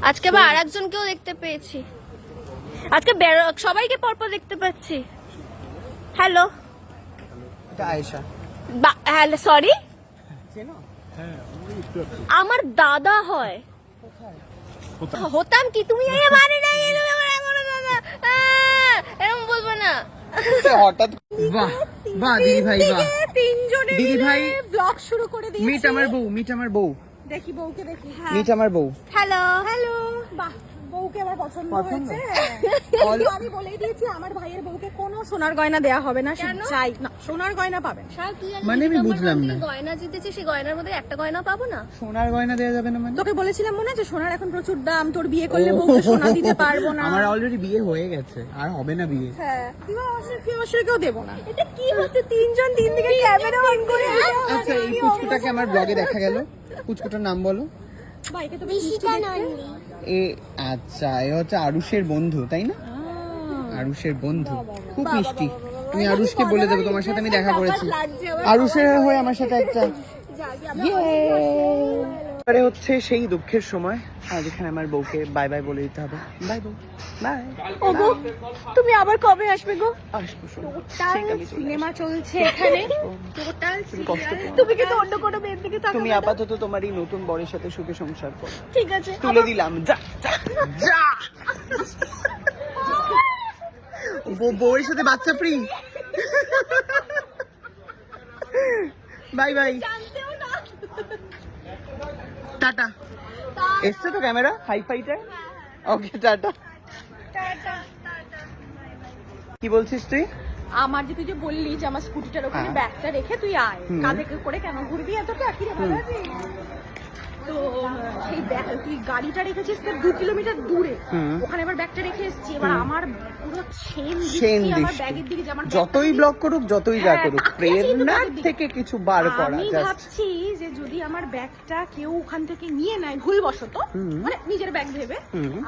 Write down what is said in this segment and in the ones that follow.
আজকে আবার আরেকজনকেও দেখতে পেয়েছি। আজকে সবাইকে পরপর দেখতে পাচ্ছি। হ্যালো, এটা আয়েশা। হ্যালো, সরি, চেনো? আমার দাদা হয়। হতাম কি তুমি? এরকম বলবো না। হঠাৎ বাহ বাহ দিদি ভাই, বাহ তিনজনে দিদি ভাই ব্লগ শুরু করে দিয়েছি। মিট আমার বউ, মিট আমার বউ, দেখি বউকে দেখি। মিট আমার বউ। Hello hello. বাহ, বউকে আমার পছন্দ পছন্দ? হয়েছে। কিন্তু আমি বলেই দিয়েছি আমার ভাইয়ের বউকে কোনো সোনার গয়না দেয়া হবে না। সে চাই না সোনার গয়না পাবেন। মানে আমি বুঝলাম না। গয়না জিতেছে, সেই গয়নার মধ্যে একটা গয়না পাবো না? সোনার গয়না দেওয়া যাবে না মানে? তোকে বলেছিলাম মনে আছে সোনার এখন প্রচুর দাম, তোর বিয়ে করলে বউকে সোনা দিতে পারবো না। আমার অলরেডি বিয়ে হয়ে গেছে, আর হবে না বিয়ে। হ্যাঁ, কেউ দেবো না। এটা কি হচ্ছে? তিনজন তিন দিকে ক্যামেরা অন করে। আচ্ছা, এই পুচকুটাকে আমার ব্লগে দেখা গেল। পুচকুটার নাম বলো। ভাইকে তো মিষ্টি দেখতে। এ আচ্ছা, এ হচ্ছে আরুষের বন্ধু, তাই না? আরুষের বন্ধু খুব মিষ্টি। তুমি আরুষকে বলে দেবো তোমার সাথে আমি দেখা করেছি। আরুষের হয়ে আমার সাথে একটা এবারে হচ্ছে সেই দুঃখের সময়, আর যেখানে আমার বউকে বাই বাই বলে দিতে হবে। বাই বউ, বাই। ওগো, তুমি আবার কবে আসবে গো? আসবো শোনো। সিনেমা চলছে এখানে। তুমি কষ্ট করো না। তুমি কিন্তু অন্য কোনো মেয়ের দিকে তাকাবে তুমি না। আপাতত তোমার এই নতুন বরের সাথে সুখে সংসার করো। ঠিক আছে, তুলে দিলাম, যা যা যা। বউয়ের সাথে বাচ্চা ফ্রি। বাই বাই, জানতেও না। টাটা। এসছে তো ক্যামেরা হাইফাইটা? ওকে, টাটা। কি বলছিস তুই? আমার যে তুই যে বললি যে আমার স্কুটিটার ওখানে হ্যাঁ। ব্যাগটা রেখে তুই আয়, কাঁধে করে কেন ঘুরবি এতটা? কি রে, ভালো আছিস? তো সেই ব্যাগ তুই গাড়িটা রেখেছিস তো 2 কিলোমিটার দূরে, ওখানে আবার ব্যাগটা রেখে এসেছি। এবার আমার পুরো সেন আমার ব্যাগের দিকে যে আমার যতই ব্লক করুক, যতই যা করুক, হ্যাঁ, প্রেরণার থেকে কিছু বার করা আমি জাস্ট। ভাবছি যে যদি আমার ব্যাগটা কেউ ওখান থেকে নিয়ে নেয় ভুলবশত, মানে নিজের ব্যাগ ভেবে,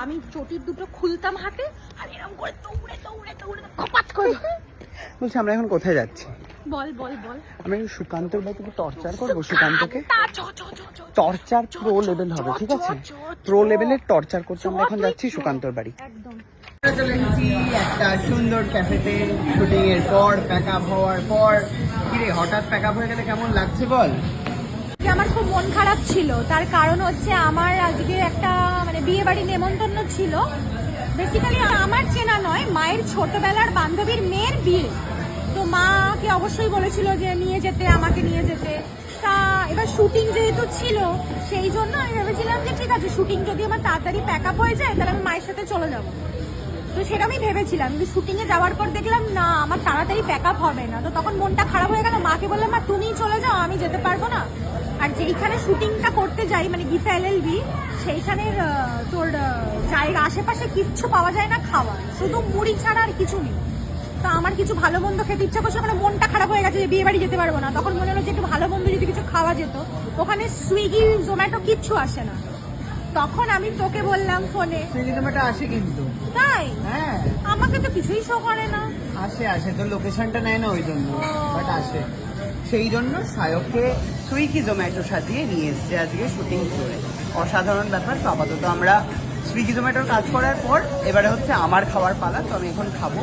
আমি চটির দুটো খুলতাম হাতে আর এরকম করে দৌড়ে দৌড়ে দৌড়ে খপাত করে। বলছি আমরা এখন কোথায় যাচ্ছি? বল বল বল। আমরা একটু সুকান্তর বাড়িতে টর্চার করবো। সুকান্তকে তা চ চ চ চ টর্চার প্রো লেভেল হবে, ঠিক আছে? প্রো লেভেলের টর্চার করতে আমরা এখন যাচ্ছি সুকান্তর বাড়ি। একদম। চলে এসেছি একটা সুন্দর ক্যাফেতে শুটিং এর পর, প্যাক আপ হওয়ার পর। কিরে, হঠাৎ প্যাক আপ হয়ে গেলে কেমন লাগছে বল? যে আমার খুব মন খারাপ ছিল, তার কারণ হচ্ছে আমার আজকে একটা মানে বিয়ে বাড়ি নেমন্তন্ন ছিল। বেসিক্যালি আমার চেনা নয়, মায়ের ছোটবেলার বান্ধবীর মেয়ের বিয়ে। তো মাকে অবশ্যই বলেছিল যে নিয়ে যেতে, আমাকে নিয়ে যেতে। তা এবার শুটিং যেহেতু ছিল, সেই জন্য আমি ভেবেছিলাম যে ঠিক আছে, শুটিং যদি আমার তাড়াতাড়ি প্যাক আপ হয়ে যায় তাহলে আমি মায়ের সাথে চলে যাবো। তো সেটা আমি ভেবেছিলাম, কিন্তু শুটিং এ যাওয়ার পর দেখলাম না, আমার তাড়াতাড়ি প্যাক আপ হবে না। তো তখন মনটা খারাপ হয়ে গেল, মাকে বললাম মা তুমিই চলে যাও, আমি যেতে পারবো না। আর যেইখানে শুটিংটা করতে যাই মানে গীতা এলএলবি, সেইখানের তোর জায়গা আশেপাশে কিচ্ছু পাওয়া যায় না খাওয়ার, শুধু মুড়ি ছাড়া আর কিছু নেই। তো আমার কিছু ভালো মন্দ খেতে ইচ্ছা করছে, মানে মনটা খারাপ হয়ে গেছে যে বিয়ে বাড়ি যেতে পারবো না। তখন মনে হলো যে একটু ভালো মন্দ যদি কিছু খাওয়া যেত। ওখানে সুইগি জোম্যাটো কিচ্ছু আসে না। তখন আমি তোকে বললাম ফোনে। সুইগি জোম্যাটো আসে কিন্তু। তাই? হ্যাঁ আমাকে তো কিছুই শো করে না। আসে, আসে, তো লোকেশনটা নেয় না ওই জন্য, বাট আসে। সেই জন্য সায়ককে সুইগি জোম্যাটো সাজিয়ে নিয়ে এসছে আজকে শুটিং করে। অসাধারণ ব্যাপার। তো আপাতত আমরা সুইগি জোম্যাটোর কাজ করার পর এবারে হচ্ছে আমার খাওয়ার পালা। তো আমি এখন খাবো।